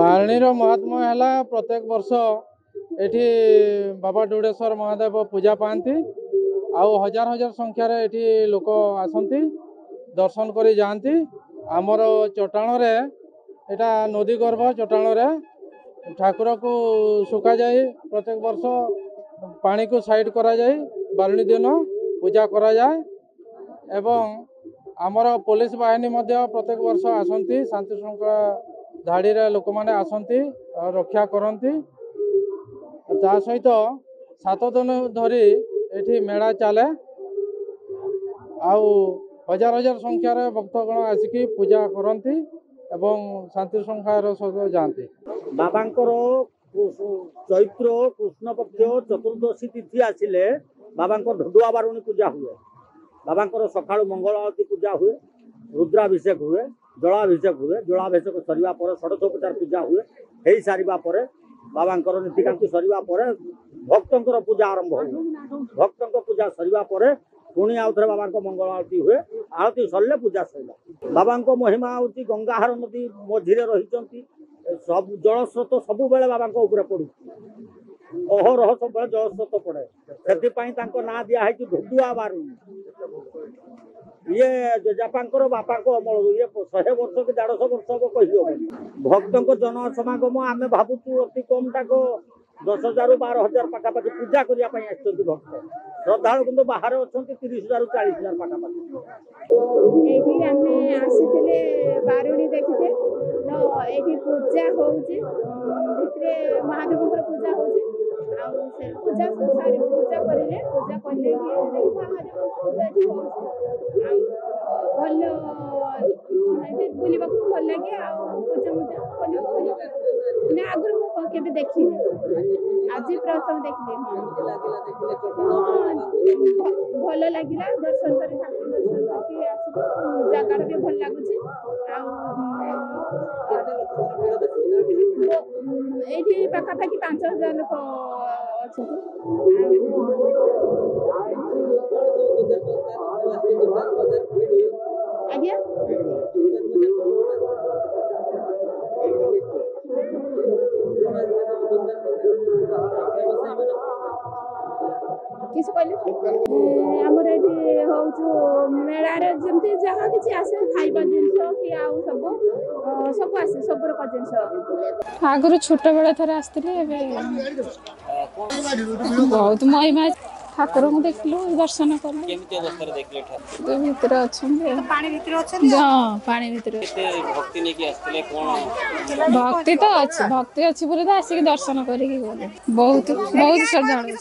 बारणीर महात्मा है प्रत्येक वर्ष एठी बाबा डोडेश्वर महादेव पूजा पाती आउ हजार हजार संख्यार एठी लोक आसती दर्शन करी जाती। आमर चटाण रे एटा नदी गर्भ चटाण रे ठाकुर को सुखा जाए प्रत्येक वर्ष पानी को साइड करा जाए बारणी दिन पूजा करा जाए एवं आमर पुलिस बाहिनी मध्य प्रत्येक वर्ष आसती शांति श्रृंखला धाड़ी रे लोक माने आसती रक्षा करती। ता सहित 7 दिन धरी एठी मेला चले आउ हजार हजार संख्यार भक्तगण आसिकी पूजा करती एवं शांति श्रृंखलार सहित जाती। बाबांकर चैत्र कृष्ण पक्ष चतुर्दशी तिथि आसिले बाबांकर ढुडुआ बारुणी पूजा हुए। बाबांकर सकाळु मंगल आरती पूजा हुए, रुद्राभिषेक हुए, जलाभिषेक हुए। जलाभिषेक सरिबा पर षोडशोपचार पूजा हुए। हेई सारिबा पर बाबांकर नीतिकांति सरिबा पर भक्तंकर पूजा आरंभ हुए। भक्तंकर पूजा सरिबा पर पुणी आउ थे बाबांकर मंगल आरती हुए। आरती सरले पूजा सरला। बाबांको महिमा होची गंगाहार नदी मझिरे रहिचंती। सब जलस्रोत सबु बेले बाबांको ऊपर पड़ू अहरह सब बेले जलस्रोत पड़े से ना दिया है कि ढुडुआ बारुणी। ये जेजापांकर बापाको अमल ये 100 वर्ष कि 150 वर्ष हम कही भक्तों जन समागम आम भावुँ अति कम टाक 10,000 ରୁ 12,000 पाखापाखि पूजा करने आसती भक्त। श्रद्धालु किंतु बाहर अच्छा 30,000 ରୁ 40,000 पाखापाखि। बारुणी देखते तो ये पूजा होती महादेव पूजा होती पूजा सारी पूजा करें पूजा कले महादेव पूजा भल बुलवा भल लगे पूजा पूजा आगुरी मुझे देखी आज प्रथम देखली भल लगे दर्शन कर दर्शन करके जगह भी भल लगुच ये पाखापाखि 5,000 लोक अच्छा आज्ञा किस कहले आमर ये हूँ मेलार जमी जहाँ कि आसे खाइबा जिनस कि आउ सब आसे सब प्रकार जिनस आगुरी छोट बेला थर आसती बहुत महिमा ठाकुर को देखलु दर्शन कलु भीतर पानी भीतर भक्ति तो अच्छी बोले तो आसिक दर्शन करी बहुत बहुत श्रद्धालु।